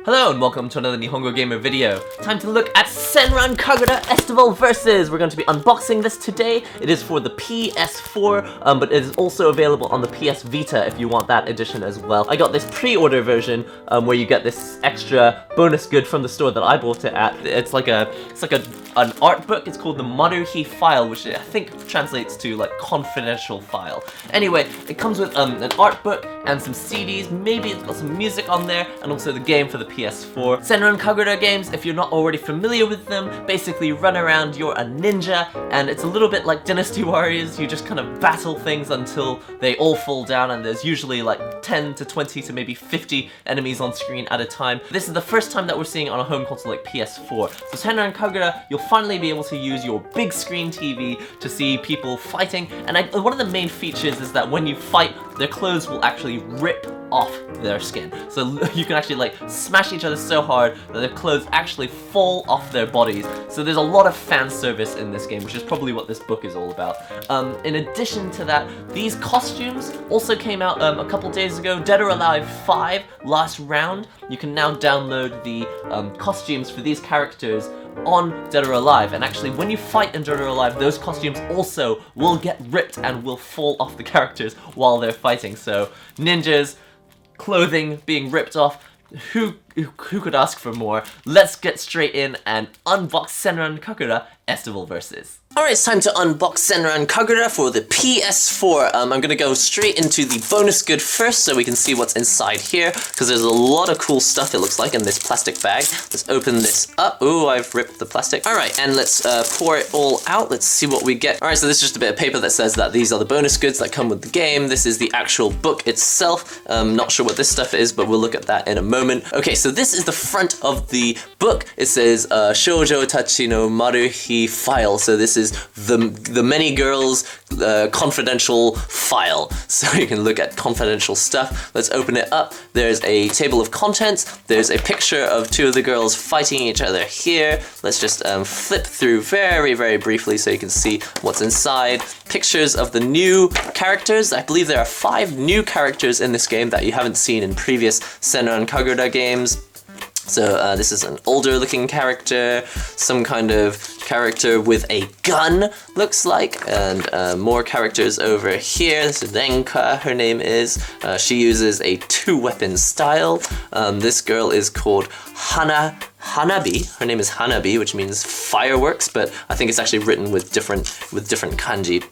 Hello and welcome to another NihongoGamer video. Time to look at Senran Kagura Estival Versus. We're going to be unboxing this today. It is for the PS4, but it is also available on the PS Vita if you want that edition as well. I got this pre-order version where you get this extra bonus good from the store that I bought it at. It's like an art book. It's called the Maruhi file, which I think translates to like confidential file. Anyway, it comes with an art book and some CDs. Maybe it's got some music on there, and also the game for the PS4. Senran Kagura games, if you're not already familiar with them, basically run around, you're a ninja, and it's a little bit like Dynasty Warriors. You just kind of battle things until they all fall down, and there's usually like 10 to 20 to maybe 50 enemies on screen at a time. This is the first time that we're seeing it on a home console like PS4. So Senran Kagura, you'll finally be able to use your big screen TV to see people fighting, and one of the main features is that when you fight, their clothes will actually rip off their skin. So you can actually like smash each other so hard that their clothes actually fall off their bodies. So there's a lot of fan service in this game, which is probably what this book is all about. In addition to that, these costumes also came out a couple days ago. Dead or Alive 5, last round. You can now download the costumes for these characters on Dead or Alive, and actually when you fight in Dead or Alive, those costumes also will get ripped and will fall off the characters while they're fighting. So ninjas, clothing being ripped off, who could ask for more? Let's get straight in and unbox Senran Kagura Estival Versus. Alright, it's time to unbox Senran Kagura for the PS4. I'm gonna go straight into the bonus good first so we can see what's inside here, because there's a lot of cool stuff, it looks like, in this plastic bag. Let's open this up. Ooh, I've ripped the plastic. Alright, and let's pour it all out. Let's see what we get. Alright, so this is just a bit of paper that says that these are the bonus goods that come with the game. This is the actual book itself. Not sure what this stuff is, but we'll look at that in a moment. Okay, so this is the front of the book. It says Shoujo Tachi no Maruhi file. So this is the many girls confidential file. So you can look at confidential stuff. Let's open it up. There's a table of contents. There's a picture of two of the girls fighting each other here. Let's just flip through very, very briefly so you can see what's inside. Pictures of the new characters. I believe there are 5 new characters in this game that you haven't seen in previous Senran Kagura games. So this is an older looking character, some kind of character with a gun, looks like, and more characters over here. This is Renka, her name is. She uses a 2-weapon style. This girl is called Hanabi. Her name is Hanabi, which means fireworks, but I think it's actually written with different kanji.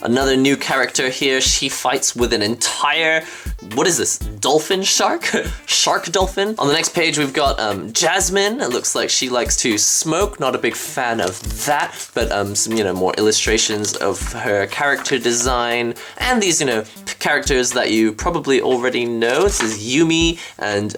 Another new character here, she fights with an entire, what is this, dolphin shark? Shark dolphin? On the next page we've got Jasmine. It looks like she likes to smoke, not a big fan of that, but some, more illustrations of her character design, and these, characters that you probably already know. This is Yumi and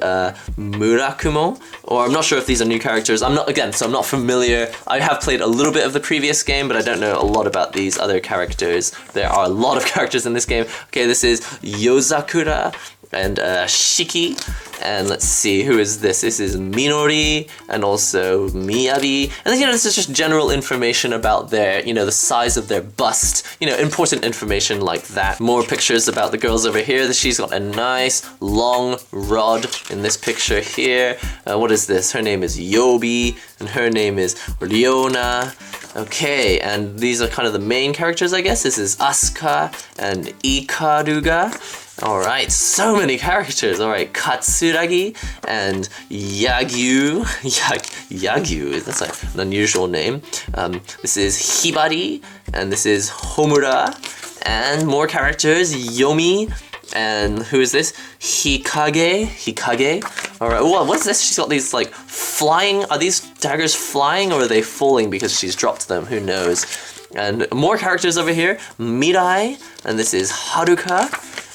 Murakumo, or I'm not sure if these are new characters. I'm not familiar. I have played a little bit of the previous game, but I don't know a lot about these other characters. There are a lot of characters in this game. Okay, this is Yozakura and Shiki, and let's see, who is this? This is Minori and also Miyabi, and then this is just general information about their, the size of their bust, important information like that. More pictures about the girls over here. She's got a nice long rod in this picture here. What is this? Her name is Yobi, and her name is Ryona. Okay, and these are kind of the main characters, I guess. This is Asuka and Ikaruga. Alright, so many characters. Alright, Katsuragi and Yagyu. Yagyu, that's like an unusual name. This is Hibari, and this is Homura. And more characters, Yomi. And who is this? Hikage. Alright, what's this? She's got these like flying, are these daggers flying or are they falling because she's dropped them? Who knows? And more characters over here, Mirai, and this is Haruka.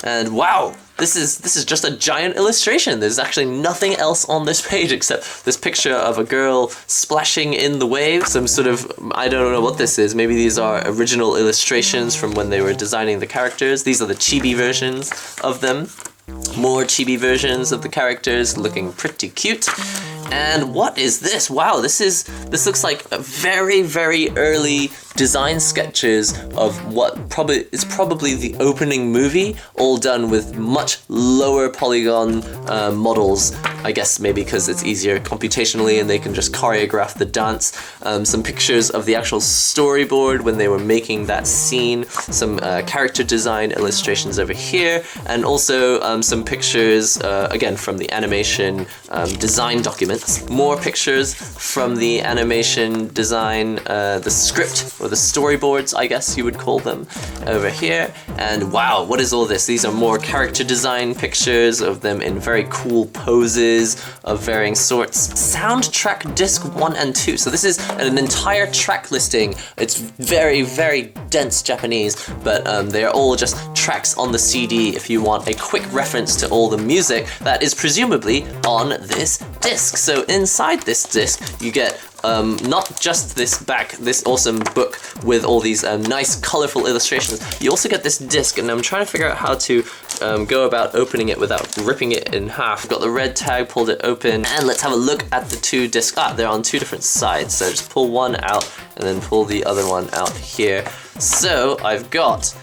And wow, this is just a giant illustration. There's actually nothing else on this page except this picture of a girl splashing in the waves. Some sort of, I don't know what this is. Maybe these are original illustrations from when they were designing the characters. These are the chibi versions of them. More chibi versions of the characters looking pretty cute. And what is this? Wow, this looks like a very early design sketches of what is probably the opening movie, all done with much lower polygon models. I guess maybe because it's easier computationally and they can just choreograph the dance. Some pictures of the actual storyboard when they were making that scene, some character design illustrations over here, and also some pictures, again, from the animation design documents. More pictures from the animation design, the script, or the storyboards, I guess you would call them, over here. And wow, what is all this? These are more character design pictures of them in very cool poses of varying sorts. Soundtrack disc 1 and 2. So this is an entire track listing. It's very dense Japanese, but they are all just tracks on the CD if you want a quick reference to all the music that is presumably on this disc. So inside this disc, you get not just this awesome book with all these nice colorful illustrations. You also get this disc, and I'm trying to figure out how to go about opening it without ripping it in half. I've got the red tag, pulled it open, and let's have a look at the two discs. They're on two different sides, so just pull one out and then pull the other one out here. So I've got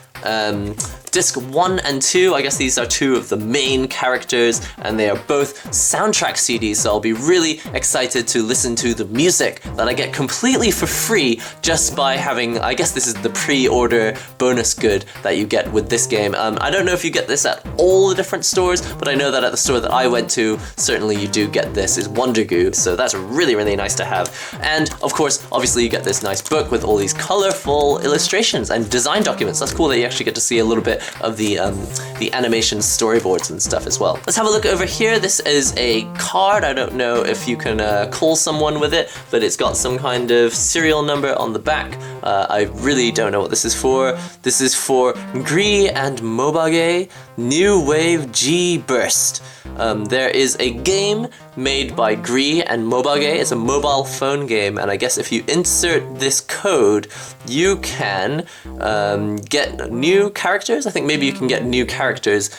disc 1 and 2, I guess these are two of the main characters, and they are both soundtrack CDs, so I'll be really excited to listen to the music that I get completely for free just by having, I guess this is the pre-order bonus good that you get with this game. I don't know if you get this at all the different stores, but I know that at the store that I went to, certainly you do get this, is Wonder Goo, so that's really nice to have. And of course, obviously you get this nice book with all these colorful illustrations and design documents. That's cool that you actually get to see a little bit of the animation storyboards and stuff as well. Let's have a look over here. This is a card. I don't know if you can call someone with it, but it's got some kind of serial number on the back. I really don't know what this is for. This is for Gree and Mobage New Wave G Burst. There is a game made by Gree and Mobage. It's a mobile phone game, and I guess if you insert this code, you can get new characters. I think maybe you can get new characters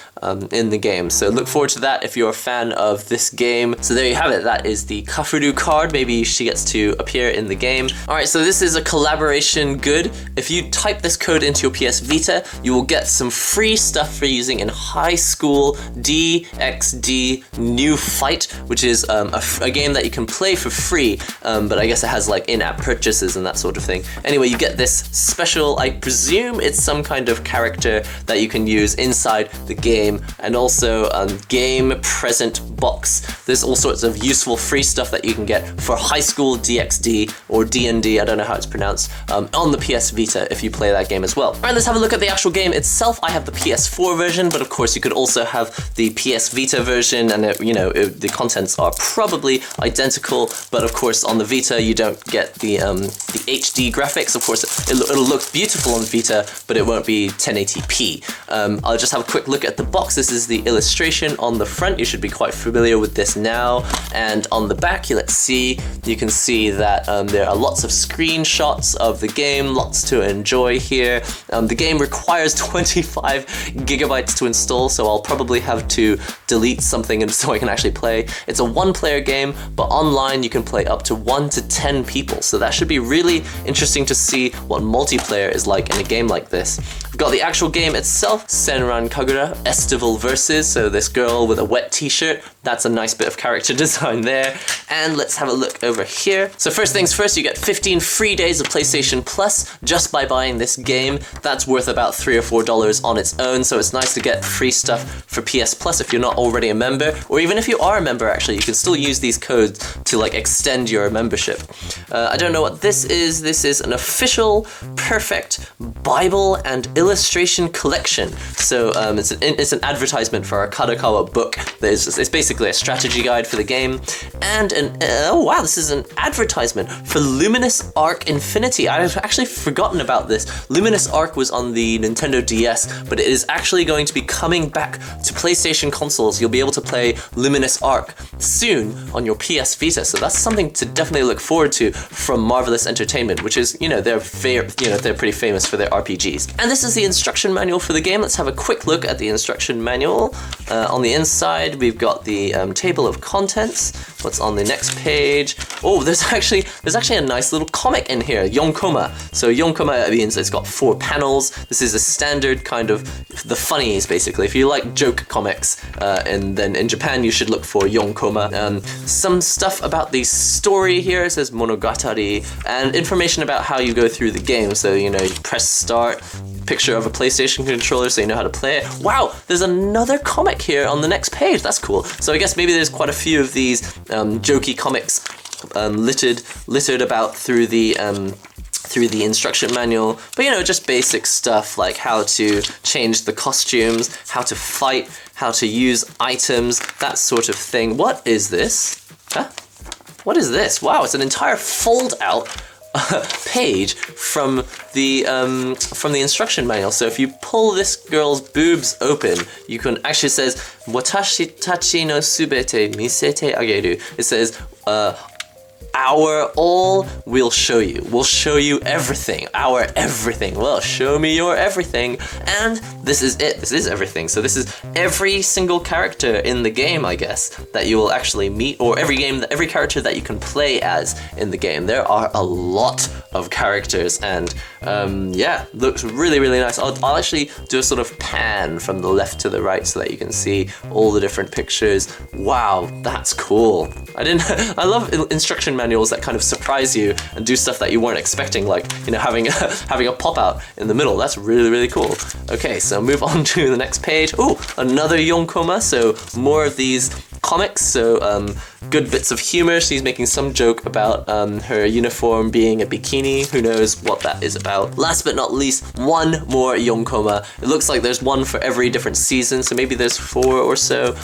in the game. So look forward to that if you're a fan of this game. So there you have it. That is the Kafuru card. Maybe she gets to appear in the game. Alright, so this is a collaboration good. If you type this code into your PS Vita, you will get some free stuff for using in High School DxD New Fight, which is a game that you can play for free, but I guess it has like in-app purchases and that sort of thing. Anyway, you get this special, I presume it's some kind of character that you can use inside the game, and also game present box. There's all sorts of useful free stuff that you can get for High School DxD or D&D, I don't know how it's pronounced, on the PS Vita if you play that game as well. Alright, let's have a look at the actual game itself. I have the PS4 version, but of course you could also have the PS Vita version, and the contents are probably identical, but of course on the Vita you don't get the HD graphics. Of course it'll look beautiful on Vita, but it won't be 1080p. I'll just have a quick look at the box. This is the illustration on the front. You should be quite familiar with this now. And on the back, let's see, you can see that there are lots of screenshots of the game, lots to enjoy here. The game requires 25 gigabytes to install, so I'll probably have to delete something so I can actually play. It's a one-player game, but online you can play up to 1 to 10 people, so that should be really interesting to see what multiplayer is like in a game like this. We've got the actual game itself, Senran Kagura Estival Versus, so this girl with a wet t-shirt, that's a nice bit of character design there. And let's have a look over here. So first things first, you get 15 free days of PlayStation Plus just by buying this game. That's worth about $3 or $4 on its own, so it's nice to get free stuff for PS Plus if you're not already a member, or even if you are a member actually, you can still use these codes to like extend your membership. I don't know what this is. This is an official perfect Bible and illustration collection. So it's an advertisement for our Kadokawa book. It's basically a strategy guide for the game, and oh wow, this is an advertisement for Luminous Arc Infinity. I've actually forgotten about this. Luminous Arc was on the Nintendo DS, but it is actually going to be coming back to PlayStation consoles. You'll be able to play Luminous Arc soon on your PS Vita, so that's something to definitely look forward to from Marvelous Entertainment, which is, they're pretty famous for their RPGs. And this is the instruction manual for the game. Let's have a quick look at the instruction manual. On the inside, we've got the the table of contents. What's on the next page? Oh, there's actually a nice little comic in here, yonkoma. So yonkoma means it's got 4 panels. This is a standard kind of the funnies, basically. If you like joke comics, and then in Japan you should look for yonkoma. Some stuff about the story here. It says monogatari, and information about how you go through the game. So, you know, you press start, picture of a PlayStation controller so you know how to play it. Wow, there's another comic here on the next page. That's cool. So I guess maybe there's quite a few of these jokey comics littered about through the instruction manual, but you know, just basic stuff like how to change the costumes, how to fight, how to use items, that sort of thing. What is this? Huh? What is this? Wow, it's an entire fold-out page from the instruction manual. So if you pull this girl's boobs open, you can actually, it says "Watashi tachi no subete misete ageru." It says our all will show you. We'll show you everything. Our everything. Well, show me your everything. And this is it. This is everything. So this is every single character in the game, I guess, that you will actually meet, or every character that you can play as in the game. There are a lot of characters, and yeah, looks really, really nice. I'll actually do a sort of pan from the left to the right so that you can see all the different pictures. Wow, that's cool. I love instruction manuals that kind of surprise you and do stuff that you weren't expecting, like, you know, having a pop out in the middle. That's really, really cool. Okay, so move on to the next page. Oh, another yonkoma, so more of these comics, so good bits of humor. She's making some joke about her uniform being a bikini. Who knows what that is about. Last but not least, one more yonkoma. It looks like there's one for every different season, so maybe there's 4 or so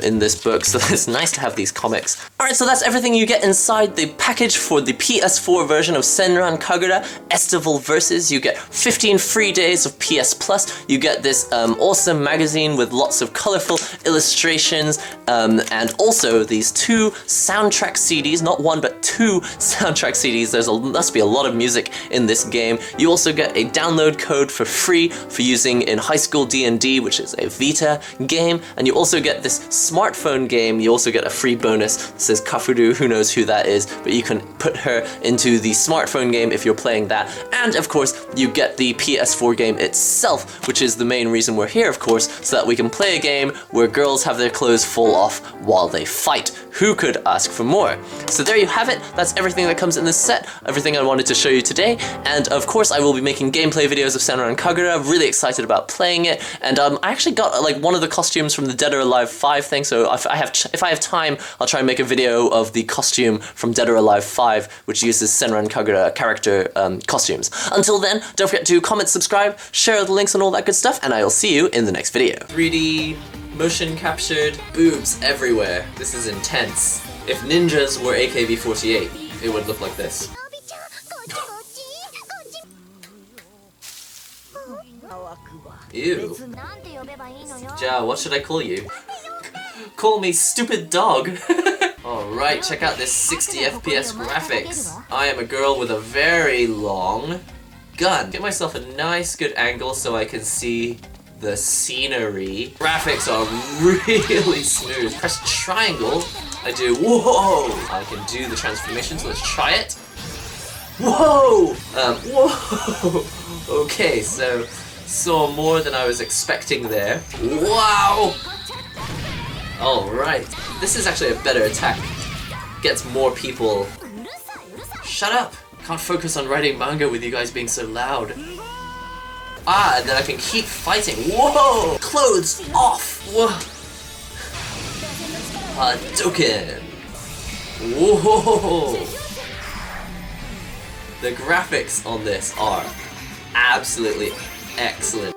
in this book, so it's nice to have these comics. Alright, so that's everything you get inside the package for the PS4 version of Senran Kagura Estival Versus. You get 15 free days of PS Plus. You get this awesome magazine with lots of colorful illustrations, and also these 2 soundtrack CDs, not 1 but 2 soundtrack CDs. Must be a lot of music in this game. You also get a download code for free for using in High School D&D, which is a Vita game, and you also get this smartphone game. You also get a free bonus. It says Kafuru, who knows who that is, but you can put her into the smartphone game if you're playing that. And of course, you get the PS4 game itself, which is the main reason we're here, of course, so that we can play a game where girls have their clothes fall off while they fight. Who could ask for more? So there you have it. That's everything that comes in this set, everything I wanted to show you today. And of course, I will be making gameplay videos of Senran Kagura. Really excited about playing it. And I actually got like one of the costumes from the Dead or Alive 5 thing. So if I have time, I'll try and make a video of the costume from Dead or Alive 5, which uses Senran Kagura character costumes. Until then, don't forget to comment, subscribe, share the links and all that good stuff, and I will see you in the next video. 3D motion captured boobs everywhere. This is intense. If ninjas were AKB48, it would look like this. Ew. Ja, what should I call you? Call me stupid dog. Alright, check out this 60 FPS graphics. I am a girl with a very long gun. Get myself a nice good angle so I can see the scenery. Graphics are really smooth. Press triangle. I do, whoa! I can do the transformation, so let's try it. Whoa! Whoa! Okay, so saw more than I was expecting there. Wow! Alright, this is actually a better attack. Gets more people. Shut up! Can't focus on writing manga with you guys being so loud. Ah, and then I can keep fighting. Whoa! Clothes off! Whoa! Hadouken! Whoa! The graphics on this are absolutely excellent.